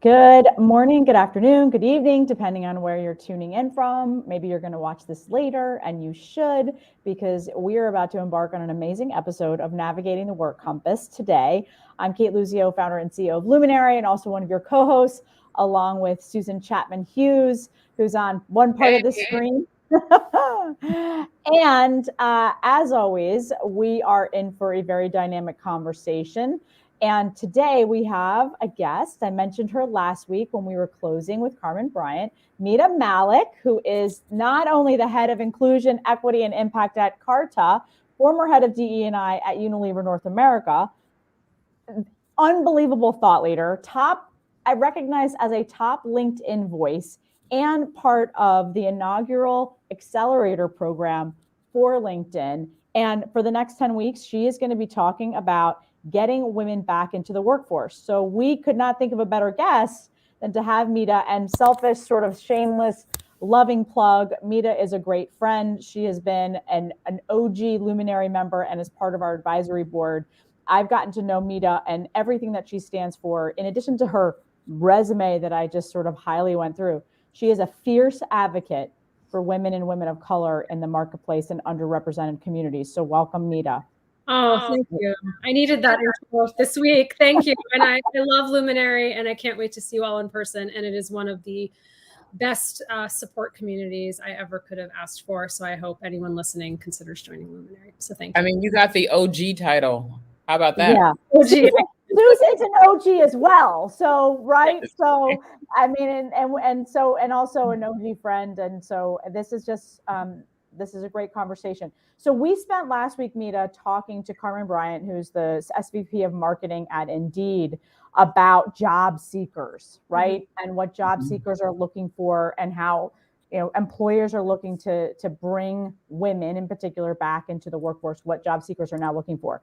Good morning, good afternoon, good evening, depending on where you're tuning in from. Maybe you're going to watch this later, and you should, because we are about to embark on an amazing episode of Navigating the Work Compass today. I'm Kate Luzio, founder and CEO of Luminary, and also one of your co-hosts, along with Susan Chapman-Hughes, who's on one part of the screen. And as always, we are in for a very dynamic conversation. And today we have a guest. I mentioned her last week when we were closing with Carmen Bryant, Mita Mallick, who is not only the head of inclusion, equity, and impact at Carta, former head of DE&I at Unilever North America, unbelievable thought leader, I recognize as a top LinkedIn voice and part of the inaugural accelerator program for LinkedIn. And for the next 10 weeks, she is going to be talking about getting women back into the workforce. So we could not think of a better guest than to have Mita. And selfish, sort of shameless, loving plug, Mita is a great friend. She has been an OG Luminary member and is part of our advisory board. I've gotten to know Mita and everything that she stands for, in addition to her resume that I just sort of highly went through. She is a fierce advocate for women and women of color in the marketplace and underrepresented communities. So welcome, Mita. Oh, thank you. I needed that intro this week. Thank you. And I love Luminary, and I can't wait to see you all in person. And it is one of the best support communities I ever could have asked for. So I hope anyone listening considers joining Luminary. So thank you. I mean, you got the OG title. How about that? Yeah. OG. Susan's an OG as well. So, right. So, I mean, and also an OG friend. And so this is just, this is a great conversation. So we spent last week, Mita, talking to Carmen Bryant, who's the SVP of marketing at Indeed, about job seekers, right? Mm-hmm. And what job seekers are looking for, and how, employers are looking to bring women in particular back into the workforce, what job seekers are now looking for.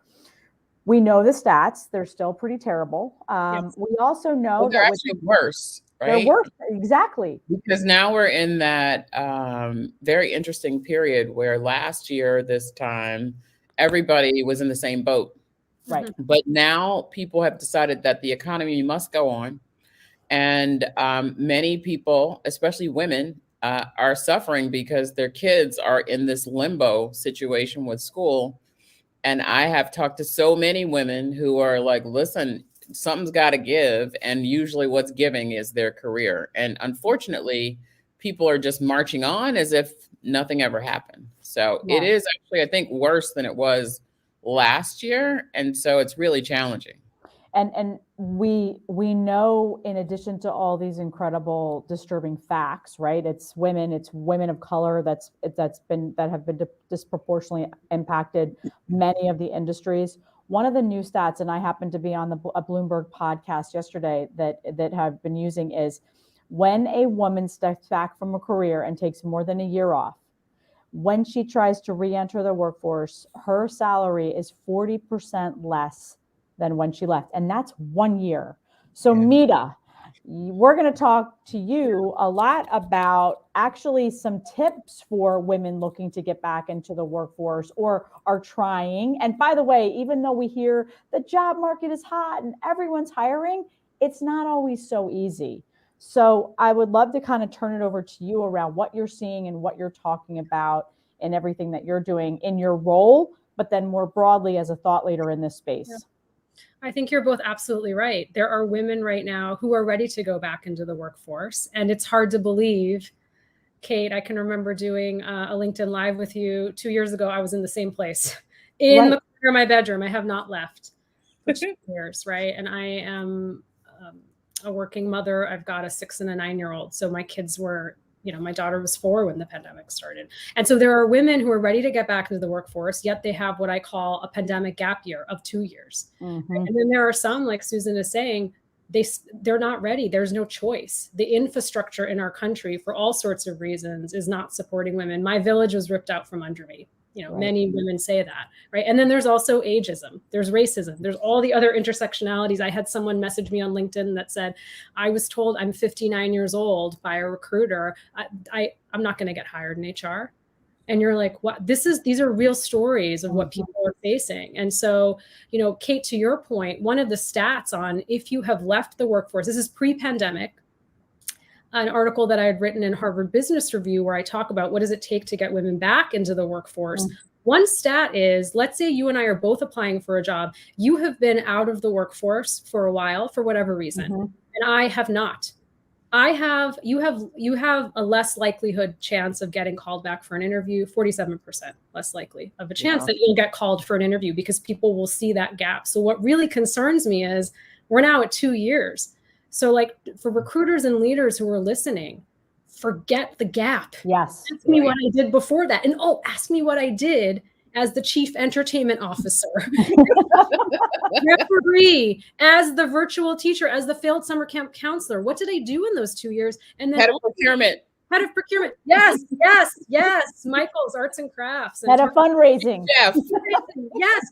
We know the stats. They're still pretty terrible. Yes. We also know they're actually worse, right? They're worse, exactly. Because now we're in that very interesting period where last year, this time, everybody was in the same boat. Right. But now people have decided that the economy must go on. And many people, especially women, are suffering because their kids are in this limbo situation with school. And I have talked to so many women who are like, listen, something's got to give. And usually what's giving is their career. And unfortunately, people are just marching on as if nothing ever happened. So It is actually, I think, worse than it was last year. And so it's really challenging. And we know, in addition to all these incredible, disturbing facts, right? It's women of color that have been disproportionately impacted many of the industries. One of the new stats, and I happened to be on a Bloomberg podcast yesterday that have been using, is when a woman steps back from a career and takes more than a year off, when she tries to re-enter the workforce, her salary is 40% less than when she left. And that's 1 year. So Mita, we're going to talk to you a lot about actually some tips for women looking to get back into the workforce or are trying. And by the way, even though we hear the job market is hot and everyone's hiring, it's not always so easy. So I would love to kind of turn it over to you around what you're seeing and what you're talking about and everything that you're doing in your role, but then more broadly as a thought leader in this space. Yeah. I think you're both absolutely right. There are women right now who are ready to go back into the workforce. And it's hard to believe, Kate, I can remember doing a LinkedIn Live with you 2 years ago. I was in the same place in the corner of my bedroom. I have not left for 2 years, right? And I am a working mother. I've got a 6 and a 9-year-old. So my kids were, my daughter was 4 when the pandemic started. And so there are women who are ready to get back into the workforce, yet they have what I call a pandemic gap year of 2 years. Mm-hmm. And then there are some, like Susan is saying, they're not ready. There's no choice. The infrastructure in our country, for all sorts of reasons, is not supporting women. My village was ripped out from under me. Many women say that, right? And then there's also ageism, there's racism, there's all the other intersectionalities. I had someone message me on LinkedIn that said, I was told I'm 59 years old by a recruiter. I'm not going to get hired in HR. And you're like, what? These are real stories of what people are facing. And so, Kate, to your point, one of the stats on if you have left the workforce, this is pre-pandemic, an article that I had written in Harvard Business Review where I talk about what does it take to get women back into the workforce. One stat is, let's say you and I are both applying for a job. You have been out of the workforce for a while for whatever reason, and I have not. You have a less likelihood chance of getting called back for an interview, 47% less likely of a chance that you'll get called for an interview because people will see that gap. So what really concerns me is we're now at 2 years. So like for recruiters and leaders who are listening, forget the gap. Yes. Ask me what I did before that. And ask me what I did as the chief entertainment officer, referee, as the virtual teacher, as the failed summer camp counselor. What did I do in those 2 years? And then head of procurement. Head of procurement. Yes, yes, yes. Michael's arts and crafts. And head of fundraising. Yes. Yes.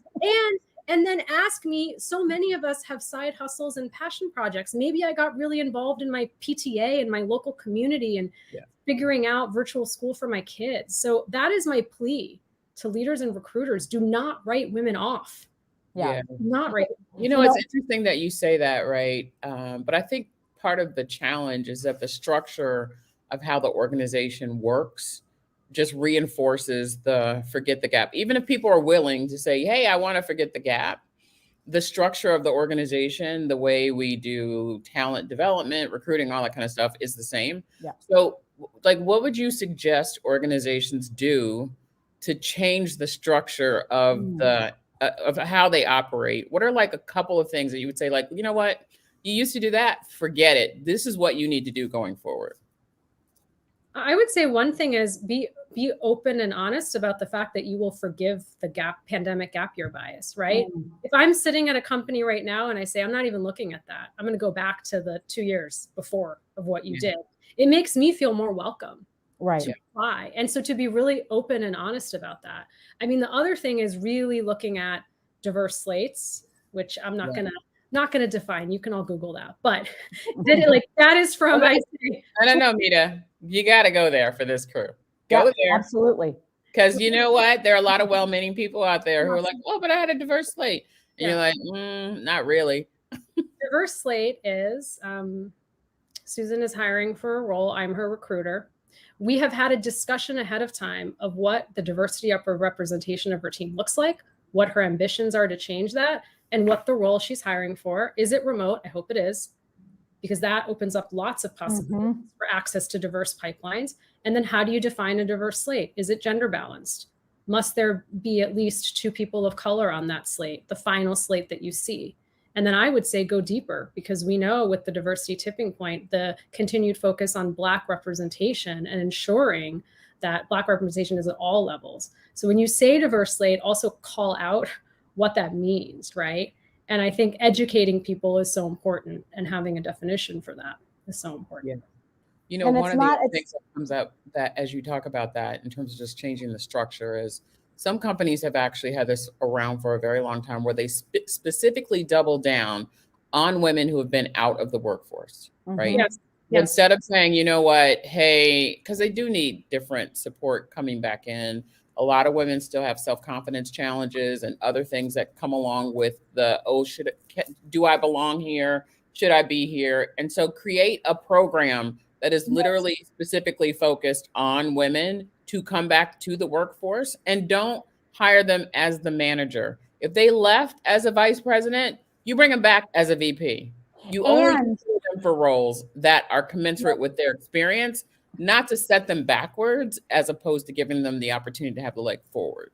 And then ask me, so many of us have side hustles and passion projects. Maybe I got really involved in my PTA and my local community and figuring out virtual school for my kids. So that is my plea to leaders and recruiters. Do not write women off. Yeah. Not right. It's interesting that you say that, right? But I think part of the challenge is that the structure of how the organization works just reinforces the forget the gap. Even if people are willing to say, hey, I want to forget the gap, the structure of the organization, the way we do talent development, recruiting, all that kind of stuff is the same. Yeah. So like, what would you suggest organizations do to change the structure of of how they operate? What are like a couple of things that you would say, like, you know what, you used to do that, forget it. This is what you need to do going forward. I would say one thing is be open and honest about the fact that you will forgive the pandemic gap year bias, right? If I'm sitting at a company right now and I say, I'm not even looking at that, I'm going to go back to the 2 years before of what you did. It makes me feel more welcome. Right. To apply. And so to be really open and honest about that. I mean, the other thing is really looking at diverse slates, which I'm not gonna define. You can all Google that. But that is from I don't know, Mita. You gotta go there for this crew. Go there. Absolutely. Because you know what? There are a lot of well-meaning people out there who are like, oh, but I had a diverse slate. And you're like, not really. Diverse slate is Susan is hiring for a role. I'm her recruiter. We have had a discussion ahead of time of what the diversity upper representation of her team looks like, what her ambitions are to change that, and what the role she's hiring for. Is it remote? I hope it is, because that opens up lots of possibilities for access to diverse pipelines. And then how do you define a diverse slate? Is it gender balanced? Must there be at least 2 people of color on that slate, the final slate that you see? And then I would say go deeper, because we know with the diversity tipping point, the continued focus on Black representation and ensuring that Black representation is at all levels. So when you say diverse slate, also call out what that means, right? And I think educating people is so important, and having a definition for that is so important. Yeah. One of the things that comes up that as you talk about that in terms of just changing the structure is some companies have actually had this around for a very long time, where they specifically double down on women who have been out of the workforce, right? Yes. Instead of saying, you know what, hey, because they do need different support coming back in. A lot of women still have self-confidence challenges and other things that come along with the, do I belong here? Should I be here? And so create a program that is literally specifically focused on women to come back to the workforce, and don't hire them as the manager. If they left as a vice president, you bring them back as a VP. You only consider them for roles that are commensurate with their experience, not to set them backwards, as opposed to giving them the opportunity to have the leg forward.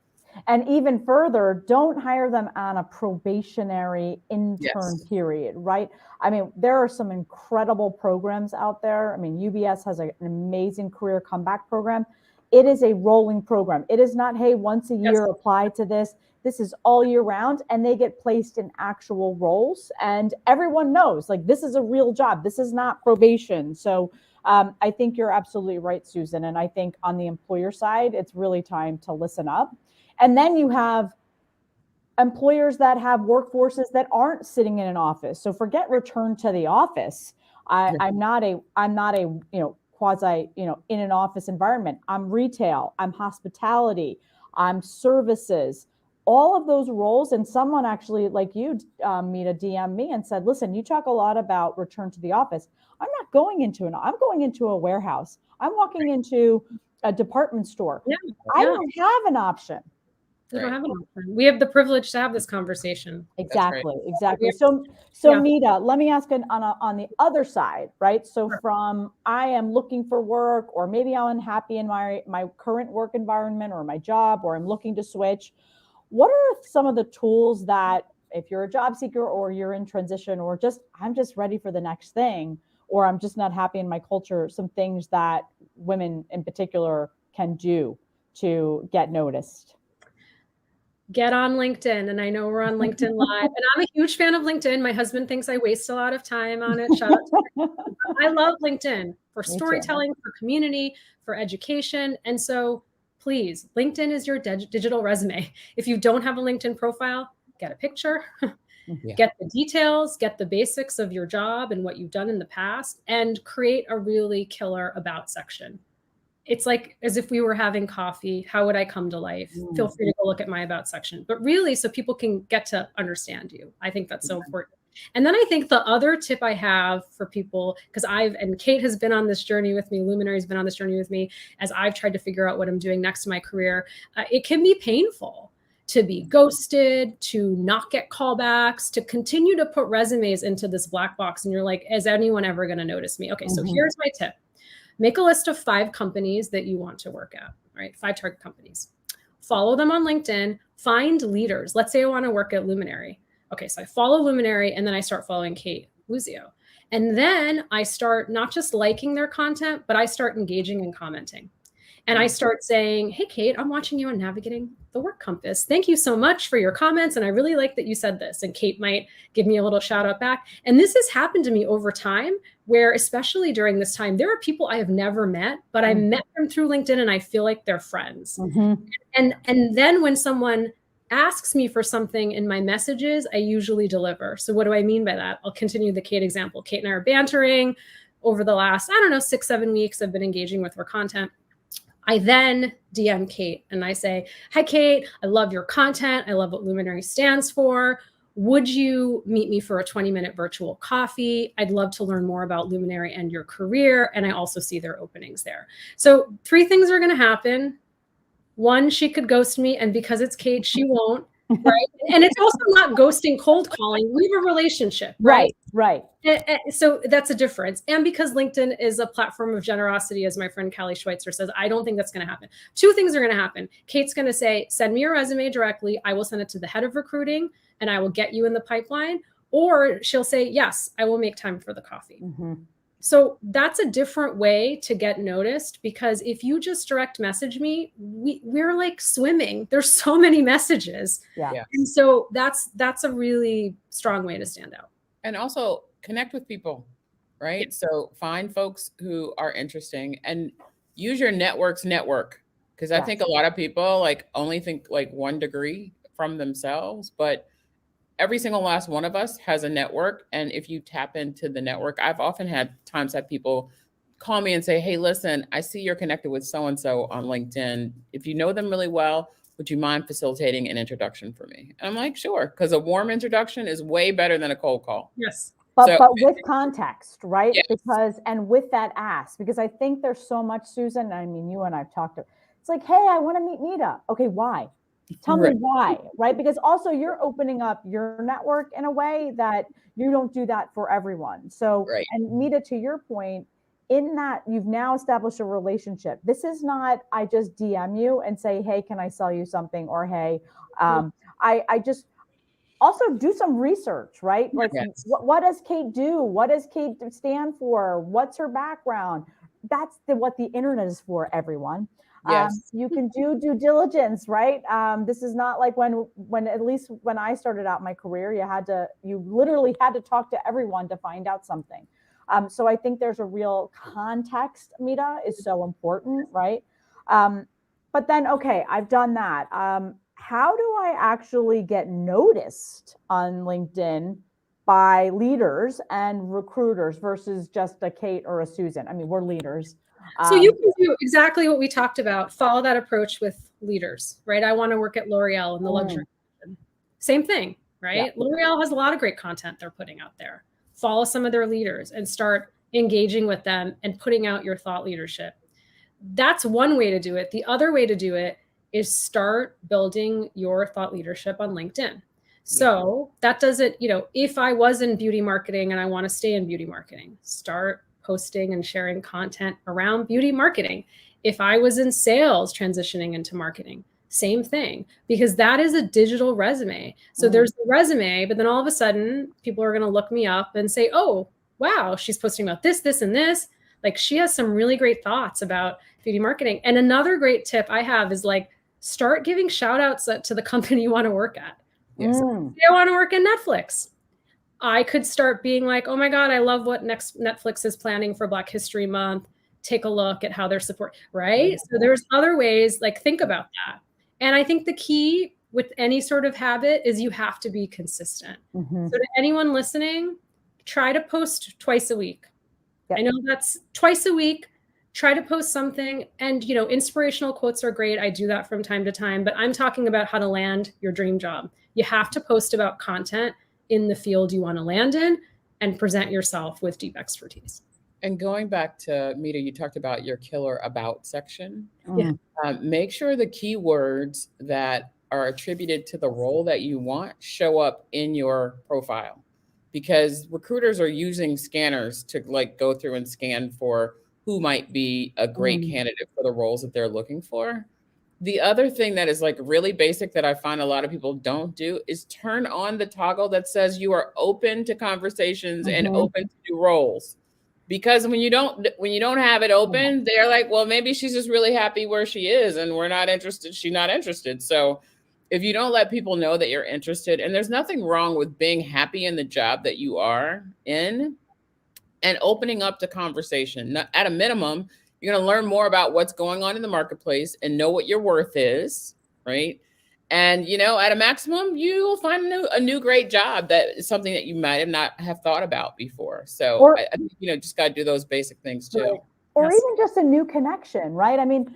And even further, don't hire them on a probationary intern period, right? I mean, there are some incredible programs out there. I mean, UBS has an amazing career comeback program. It is a rolling program. It is not, hey, once a year apply to this. This is all year round, and they get placed in actual roles. And everyone knows, like, this is a real job. This is not probation. So I think you're absolutely right, Susan. And I think on the employer side, it's really time to listen up. And then you have employers that have workforces that aren't sitting in an office. So forget return to the office. I'm not a quasi, in an office environment. I'm retail, I'm hospitality, I'm services, all of those roles. And someone actually like you, Mita, DM me and said, listen, you talk a lot about return to the office. I'm not going I'm going into a warehouse. I'm walking into a department store. Yeah. I don't have an option. You don't have an option. We have the privilege to have this conversation. Exactly. Exactly. Yeah. So Mita, let me ask on the other side, right? So from I am looking for work, or maybe I'm unhappy in my current work environment or my job, or I'm looking to switch. What are some of the tools that, if you're a job seeker or you're in transition, or just I'm just ready for the next thing, or I'm just not happy in my culture, some things that women in particular can do to get noticed? Get on LinkedIn. And I know we're on LinkedIn Live, and I'm a huge fan of LinkedIn. My husband thinks I waste a lot of time on it. Shout out to him. I love LinkedIn for storytelling, for community, for education. And so please, LinkedIn is your digital resume. If you don't have a LinkedIn profile, get a picture, get the details, get the basics of your job and what you've done in the past, and create a really killer about section. It's like as if we were having coffee. How would I come to life? Feel free to go look at my about section. But really, so people can get to understand you. I think that's so important. And then I think the other tip I have for people, because and Kate has been on this journey with me, Luminary's been on this journey with me, as I've tried to figure out what I'm doing next in my career. It can be painful to be ghosted, to not get callbacks, to continue to put resumes into this black box. And you're like, is anyone ever going to notice me? Okay, so here's my tip. Make a list of 5 companies that you want to work at, right? 5 target companies. Follow them on LinkedIn. Find leaders. Let's say I want to work at Luminary. Okay, so I follow Luminary, and then I start following Kate Luzio. And then I start not just liking their content, but I start engaging and commenting. And I start saying, hey, Kate, I'm watching you on Navigating the Work Compass. Thank you so much for your comments. And I really like that you said this. And Kate might give me a little shout out back. And this has happened to me over time, where especially during this time, there are people I have never met, but I met them through LinkedIn and I feel like they're friends. And then when someone asks me for something in my messages, I usually deliver. So what do I mean by that? I'll continue the Kate example. Kate and I are bantering over the last, 6-7 weeks. I've been engaging with her content. I then DM Kate and I say, hi, Kate, I love your content. I love what Luminary stands for. Would you meet me for a 20-minute virtual coffee? I'd love to learn more about Luminary and your career. And I also see their openings there. So 3 things are going to happen. 1, she could ghost me. And because it's Kate, she won't. Right. And it's also not ghosting, cold calling. We have a relationship. Right. So that's a difference. And because LinkedIn is a platform of generosity, as my friend Callie Schweitzer says, I don't think that's going to happen. 2 things are going to happen. Kate's going to say, send me your resume directly. I will send it to the head of recruiting and I will get you in the pipeline. Or she'll say, yes, I will make time for the coffee. So that's a different way to get noticed, because if you just direct message me, we're like swimming. There's so many messages. And so that's a really strong way to stand out. And also connect with people, right? So find folks who are interesting and use your network. Because I think a lot of people only think 1 degree from themselves, but every single last one of us has a network. And if you tap into the network, I've often had times that people call me and say, hey, listen, I see you're connected with so-and-so on LinkedIn. If you know them really well, would you mind facilitating an introduction for me? And I'm like, sure. Because a warm introduction is way better than a cold call. Yes. But with context, right? Because, and with that ask, because I think there's so much, Susan, I mean, you and I've talked to, it's like, hey, I want to meet Mita. Okay, why? Tell me why, right? Because also you're opening up your network in a way that you don't do that for everyone. So, and Mita, to your point, in that you've now established a relationship. This is not, I just DM you and say, hey, can I sell you something? Or, hey, I just also do some research, right? Like what does Kate do? What does Kate stand for? What's her background? That's what the internet is for, everyone. You can do due diligence, right? This is not like when at least when I started out my career, you literally had to talk to everyone to find out something. So I think there's a real context, Mita, is so important, right? But then, okay, I've done that. How do I actually get noticed on LinkedIn by leaders and recruiters versus just a Kate or a Susan? I mean, we're leaders. So you can do exactly what we talked about. Follow that approach with leaders, right? I want to work at L'Oreal in the luxury. Same thing, right? Yeah. L'Oreal has a lot of great content they're putting out there. Follow some of their leaders and start engaging with them and putting out your thought leadership. That's one way to do it. The other way to do it is start building your thought leadership on LinkedIn. So that doesn't, if I was in beauty marketing and I want to stay in beauty marketing, start posting and sharing content around beauty marketing. If I was in sales transitioning into marketing, same thing, because that is a digital resume. So there's the resume, but then all of a sudden people are going to look me up and say, oh, wow, she's posting about this, this, and this. Like she has some really great thoughts about beauty marketing. And another great tip I have is like, start giving shout outs to the company you want to work at. Yes. So I want to work in Netflix. I could start being like, oh my God, I love what Netflix is planning for Black History Month. Take a look at how they're supporting, right? So there's other ways, like think about that. And I think the key with any sort of habit is you have to be consistent. So to anyone listening, try to post twice a week. Yep. I know that's twice a week. Try to post something. And, inspirational quotes are great. I do that from time to time, but I'm talking about how to land your dream job. You have to post about content in the field you want to land in and present yourself with deep expertise. And going back to Mita, you talked about your killer about section. Yeah. Make sure the keywords that are attributed to the role that you want show up in your profile, because recruiters are using scanners to like go through and scan for who might be a great candidate for the roles that they're looking for. The other thing that is like really basic that I find a lot of people don't do is turn on the toggle that says you are open to conversations and open to new roles. Because when you don't have it open, they're like, well, maybe she's just really happy where she is and we're not interested. She's not interested. So if you don't let people know that you're interested, and there's nothing wrong with being happy in the job that you are in and opening up to conversation. At a minimum, you're going to learn more about what's going on in the marketplace and know what your worth is, right? And, at a maximum, you'll find a new great job that is something that you might not have thought about before. So I think, just got to do those basic things too. Right. Or even just a new connection, right? I mean,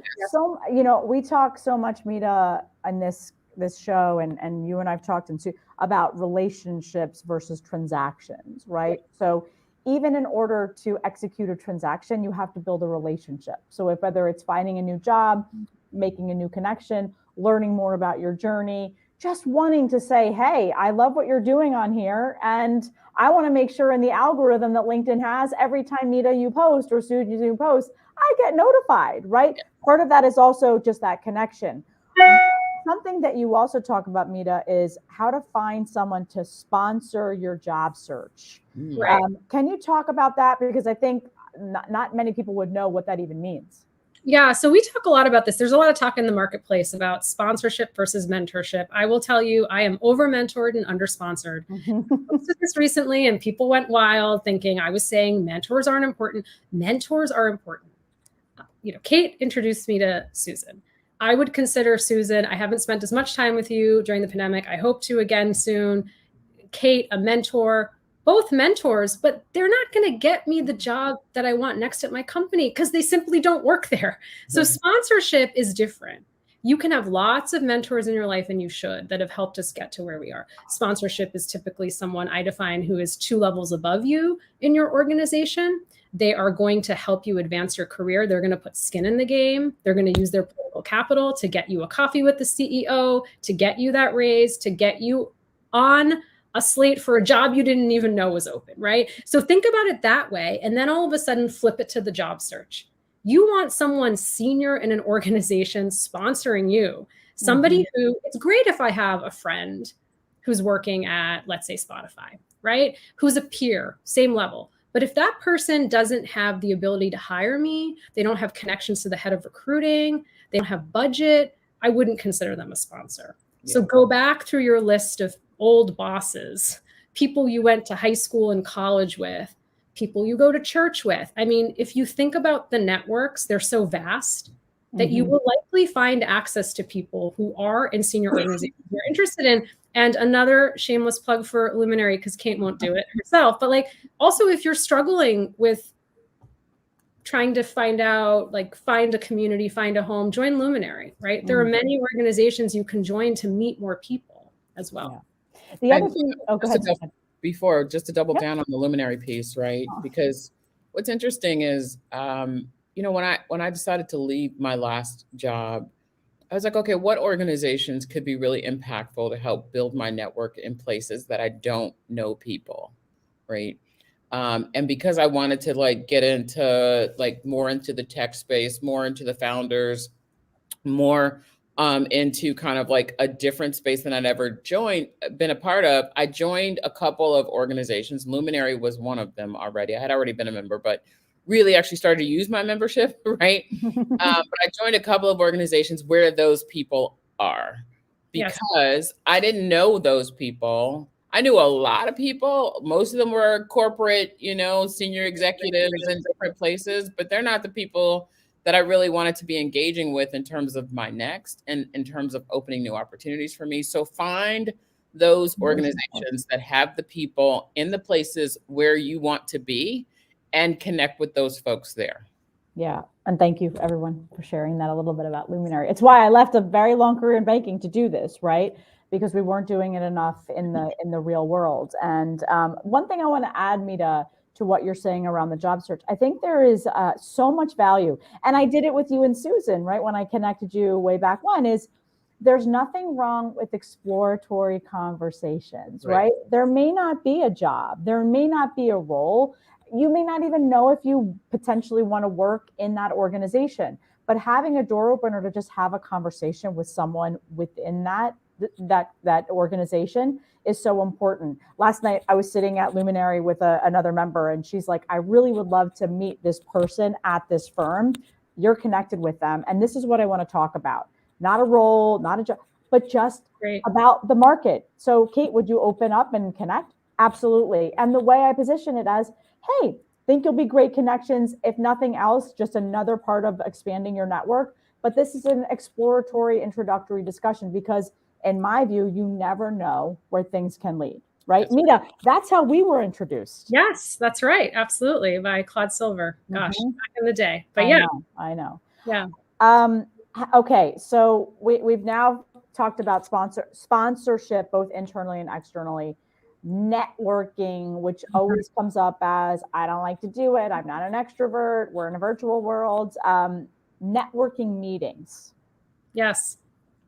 we talk so much, Mita, in this show, and you and I've talked about relationships versus transactions, right? So even in order to execute a transaction, you have to build a relationship. So whether it's finding a new job, making a new connection, learning more about your journey, just wanting to say, hey, I love what you're doing on here. And I want to make sure in the algorithm that LinkedIn has, every time Mita you post or Sue you post, I get notified, right? Yeah. Part of that is also just that connection. Something that you also talk about, Mita, is how to find someone to sponsor your job search. Right. Can you talk about that? Because I think not many people would know what that even means. Yeah, so we talk a lot about this. There's a lot of talk in the marketplace about sponsorship versus mentorship. I will tell you, I am over-mentored and under-sponsored. I posted this recently and people went wild thinking I was saying mentors aren't important. Mentors are important. Kate introduced me to Susan. I would consider Susan, I haven't spent as much time with you during the pandemic. I hope to again soon. Kate, a mentor. Both mentors, but they're not going to get me the job that I want next at my company because they simply don't work there. So sponsorship is different. You can have lots of mentors in your life, and you should, that have helped us get to where we are. Sponsorship is typically someone I define who is 2 levels above you in your organization. They are going to help you advance your career. They're going to put skin in the game. They're going to use their political capital to get you a coffee with the CEO, to get you that raise, to get you on a slate for a job you didn't even know was open, right? So think about it that way. And then all of a sudden flip it to the job search. You want someone senior in an organization sponsoring you, somebody who, it's great if I have a friend who's working at, let's say, Spotify, right? Who's a peer, same level. But if that person doesn't have the ability to hire me, they don't have connections to the head of recruiting, they don't have budget, I wouldn't consider them a sponsor. Yeah. So go back through your list of old bosses, people you went to high school and college with, people you go to church with. I mean, if you think about the networks, they're so vast. that you will likely find access to people who are in senior organizations you're interested in. And another shameless plug for Luminary, because Kate won't do it herself, but like also if you're struggling with trying to find out, like find a community, find a home, join Luminary, right? There are many organizations you can join to meet more people as well. Yeah. The other thing, go ahead. Before, just to double down on the Luminary piece, right? Because what's interesting is, you know, when I decided to leave my last job, I was like, okay, what organizations could be really impactful to help build my network in places that I don't know people, right? And because I wanted to like get into like more into the tech space, more into the founders, more into kind of like a different space than I'd ever been a part of, I joined a couple of organizations. Luminary was one of them already. I had already been a member, but really actually started to use my membership, right? But I joined a couple of organizations where those people are, because I didn't know those people. I knew a lot of people. Most of them were corporate, you know, senior executives in different places, but they're not the people that I really wanted to be engaging with in terms of my next and in terms of opening new opportunities for me. So find those organizations that have the people in the places where you want to be and connect with those folks there. Yeah. And thank you everyone for sharing that a little bit about Luminary. It's why I left a very long career in banking to do this, right? Because we weren't doing it enough in the real world. And one thing I want to add, Mita, to what you're saying around the job search, I think there is so much value. And I did it with you and Susan, right? When I connected you way back when, is there's nothing wrong with exploratory conversations, right? There may not be a job. There may not be a role. You may not even know if you potentially want to work in that organization, but having a door opener to just have a conversation with someone within that organization is so important. Last night, I was sitting at Luminary with another member, and she's like, I really would love to meet this person at this firm. You're connected with them. And this is what I want to talk about. Not a role, not a job, but just about the market. So Kate, would you open up and connect? Absolutely. And the way I position it as, hey, think you'll be great connections. If nothing else, just another part of expanding your network. But this is an exploratory introductory discussion, because in my view, you never know where things can lead, right? That's Mita, that's how we were introduced. Yes, that's right. Absolutely. By Claude Silver. Gosh, back in the day. But I know. Yeah. Okay. So we've now talked about sponsorship, both internally and externally. Networking, which always comes up as, I don't like to do it. I'm not an extrovert. We're in a virtual world. Networking meetings. Yes.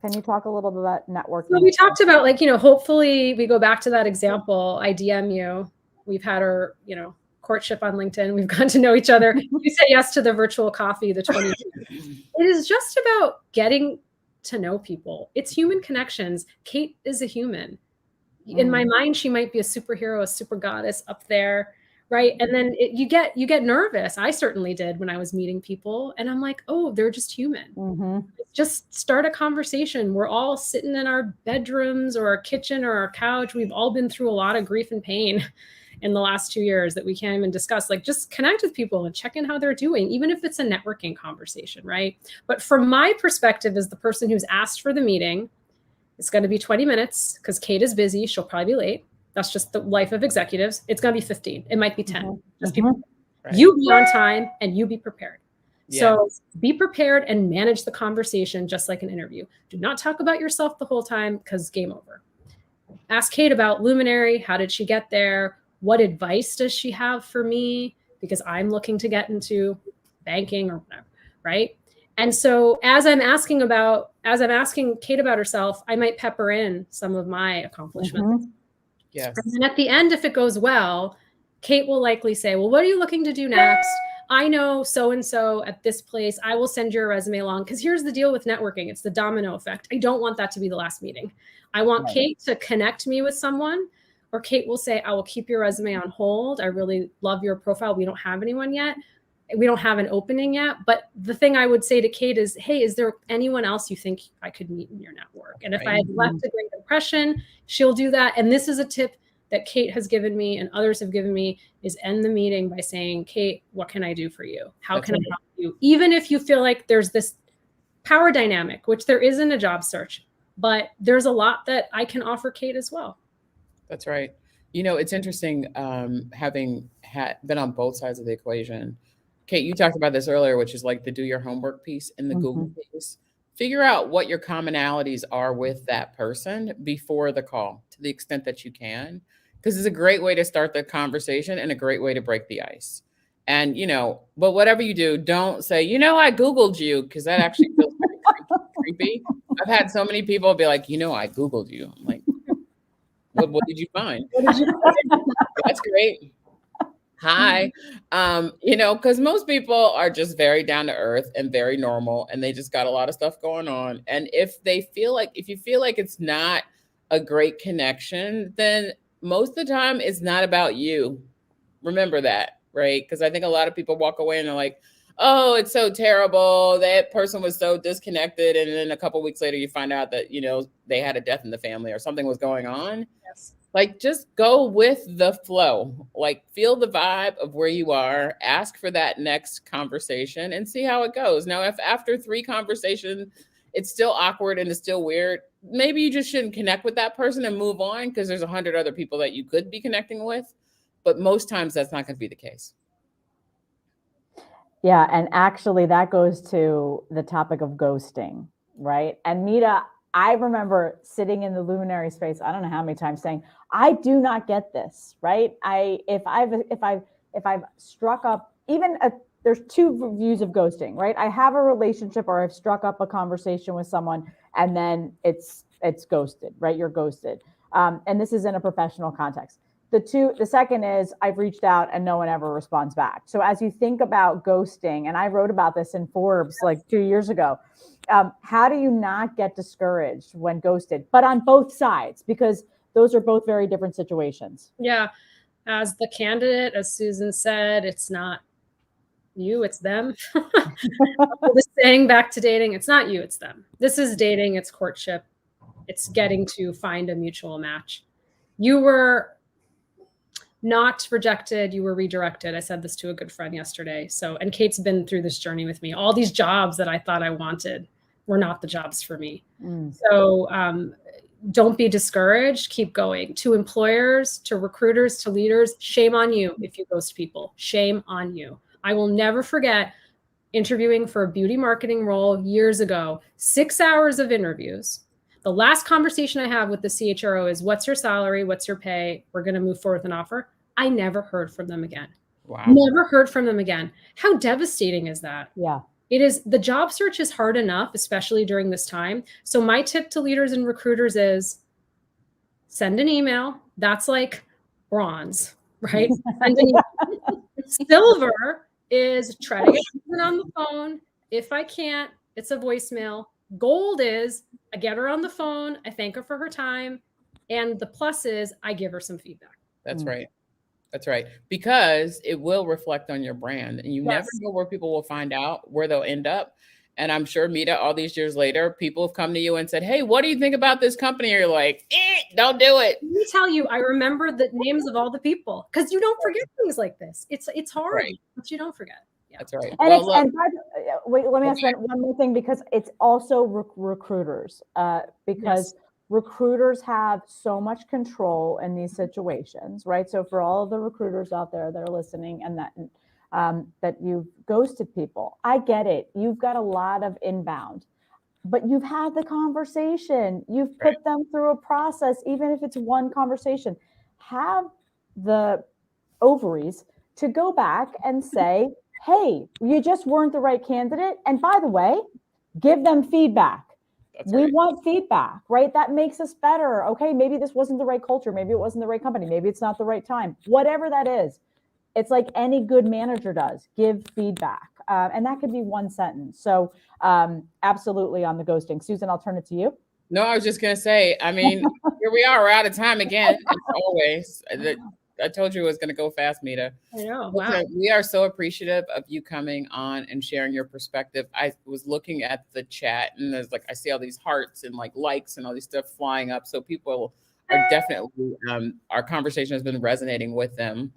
Can you talk a little bit about networking? Well, we talked about, like, you know, hopefully we go back to that example. I DM you. We've had our, you know, courtship on LinkedIn. We've gotten to know each other. You said yes to the virtual coffee, the 20. It is just about getting to know people. It's human connections. Kate is a human. In my mind, she might be a superhero, a super goddess up there. Right. And then you get nervous. I certainly did when I was meeting people, and I'm like, oh, they're just human. Just start a conversation. We're all sitting in our bedrooms or our kitchen or our couch. We've all been through a lot of grief and pain in the last 2 years that we can't even discuss. Like, just connect with people and check in how they're doing, even if it's a networking conversation. Right. But from my perspective, as the person who's asked for the meeting, it's going to be 20 minutes because Kate is busy. She'll probably be late. That's just the life of executives. It's going to be 15. It might be 10. Just people. You be on time and you be prepared. So be prepared and manage the conversation just like an interview. Do not talk about yourself the whole time, because game over. Ask Kate about Luminary. How did she get there? What advice does she have for me? Because I'm looking to get into banking or whatever, right? And so as I'm asking Kate about herself, I might pepper in some of my accomplishments. Yes. And then at the end, if it goes well, Kate will likely say, well, what are you looking to do next? I know so-and-so at this place. I will send your resume along. Because here's the deal with networking. It's the domino effect. I don't want that to be the last meeting. I want Kate to connect me with someone, or Kate will say, I will keep your resume on hold. I really love your profile. We don't have anyone yet. We don't have an opening yet. But the thing I would say to Kate is, hey, is there anyone else you think I could meet in your network? And if I had left a great impression, she'll do that. And this is a tip that Kate has given me and others have given me, is end the meeting by saying, Kate, what can I do for you? How can I help you? Even if you feel like there's this power dynamic, which there is in a job search, but there's a lot that I can offer Kate as well. That's right. You know, it's interesting having been on both sides of the equation. Kate, you talked about this earlier, which is like the do your homework piece in the Google piece. Figure out what your commonalities are with that person before the call to the extent that you can, because it's a great way to start the conversation and a great way to break the ice. And, you know, but whatever you do, don't say, you know, I Googled you, because that actually feels very creepy. I've had so many people be like, you know, I Googled you. I'm like, what did you find? What did you find? That's great. Hi. You know, because most people are just very down to earth and very normal, and they just got a lot of stuff going on. And if you feel like it's not a great connection, then most of the time it's not about you. Remember that, right? Because I think a lot of people walk away and they're like, oh, it's so terrible. That person was so disconnected. And then a couple of weeks later, you find out that, you know, they had a death in the family or something was going on. Yes. Like, just go with the flow, like feel the vibe of where you are, ask for that next conversation and see how it goes. Now, if after 3 conversations, it's still awkward and it's still weird, maybe you just shouldn't connect with that person and move on, because there's 100 other people that you could be connecting with. But most times that's not going to be the case. Yeah. And actually that goes to the topic of ghosting, right? And Mita, I remember sitting in the luminary space, I don't know how many times, saying, I do not get this, right? If I've struck up, there's 2 views of ghosting, right? I have a relationship or I've struck up a conversation with someone and then it's ghosted, right? You're ghosted. And this is in a professional context. The second is I've reached out and no one ever responds back. So as you think about ghosting, and I wrote about this in Forbes like 2 years ago, how do you not get discouraged when ghosted, but on both sides, because those are both very different situations. Yeah. As the candidate, as Susan said, it's not you, it's them. The saying back to dating, it's not you, it's them. This is dating, it's courtship. It's getting to find a mutual match. You were not rejected, you were redirected. I said this to a good friend yesterday. So, and Kate's been through this journey with me. All these jobs that I thought I wanted were not the jobs for me. So don't be discouraged, keep going. To employers, to recruiters, to leaders, shame on you if you ghost people. Shame on you. I will never forget interviewing for a beauty marketing role years ago, 6 hours of interviews. The last conversation I have with the CHRO is, what's your salary? What's your pay? We're going to move forward with an offer. I never heard from them again. Wow. Never heard from them again. How devastating is that? Yeah. It is. The job search is hard enough, especially during this time. So my tip to leaders and recruiters is send an email. That's like bronze, right? Send an email. Silver is try to get someone on the phone. If I can't, it's a voicemail. Gold is I get her on the phone. I thank her for her time. And the plus is I give her some feedback. That's right. That's right. Because it will reflect on your brand, and you never know where people will find out, where they'll end up. And I'm sure, Mita, all these years later, people have come to you and said, hey, what do you think about this company? Or you're like, don't do it. Let me tell you, I remember the names of all the people, because you don't forget things like this. It's hard, right. But you don't forget. Yeah. That's right. And wait, let me ask one more thing, because it's also recruiters, because recruiters have so much control in these situations, right? So for all of the recruiters out there that are listening and that you've ghosted people, I get it. You've got a lot of inbound, but you've had the conversation. You've put them through a process, even if it's one conversation. Have the ovaries to go back and say, hey, you just weren't the right candidate. And by the way, give them feedback. We want feedback, right? That makes us better. Okay, maybe this wasn't the right culture. Maybe it wasn't the right company. Maybe it's not the right time. Whatever that is, it's like any good manager does, give feedback. And that could be one sentence. So absolutely on the ghosting. Susan, I'll turn it to you. No, I was just going to say, I mean, here we are, we're out of time again, as always. I told you it was going to go fast, Mita. I know. Listen, Wow. we are so appreciative of you coming on and sharing your perspective. I was looking at the chat, and there's like, I see all these hearts and like likes and all these stuff flying up. So people are definitely, our conversation has been resonating with them.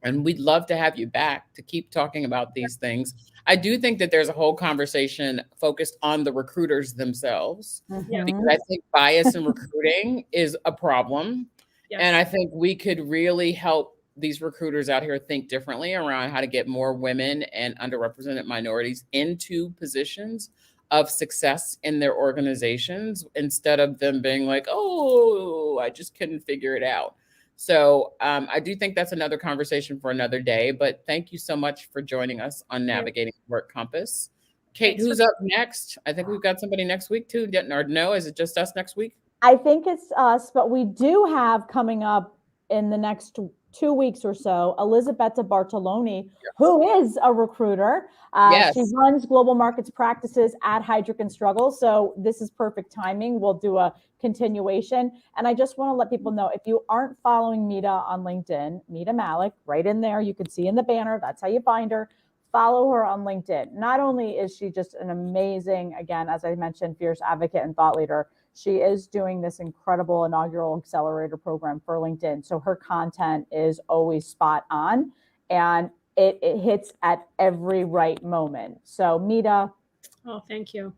And we'd love to have you back to keep talking about these things. I do think that there's a whole conversation focused on the recruiters themselves, Yeah. because I think bias in recruiting is a problem. Yes. And I think we could really help these recruiters out here think differently around how to get more women and underrepresented minorities into positions of success in their organizations, instead of them being like, oh, I just couldn't figure it out. So I do think that's another conversation for another day. But thank you so much for joining us on Navigating Work Compass. Kate, Thanks who's up next? I think we've got somebody next week too. Or no, is it just us next week? I think it's us, but we do have coming up in the next 2 weeks or so, Elisabetta Bartoloni, who is a recruiter. Yes. She runs global markets practices at Heidrick and Struggle. So this is perfect timing. We'll do a continuation. And I just want to let people know, if you aren't following Mita on LinkedIn, Mita Mallick, right in there, you can see in the banner, that's how you find her. Follow her on LinkedIn. Not only is she just an amazing, again, as I mentioned, fierce advocate and thought leader, she is doing this incredible inaugural accelerator program for LinkedIn. So her content is always spot on, and it hits at every right moment. So Mita. Oh, thank you.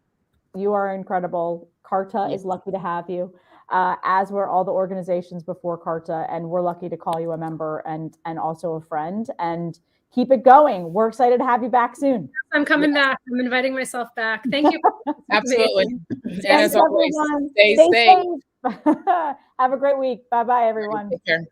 You are incredible. Carta is lucky to have you, as were all the organizations before Carta, and we're lucky to call you a member and also a friend. And keep it going. We're excited to have you back soon. I'm coming back. I'm inviting myself back. Thank you. Absolutely. And Thanks, as always, everyone. stay safe. Have a great week. Bye-bye, everyone. Take care.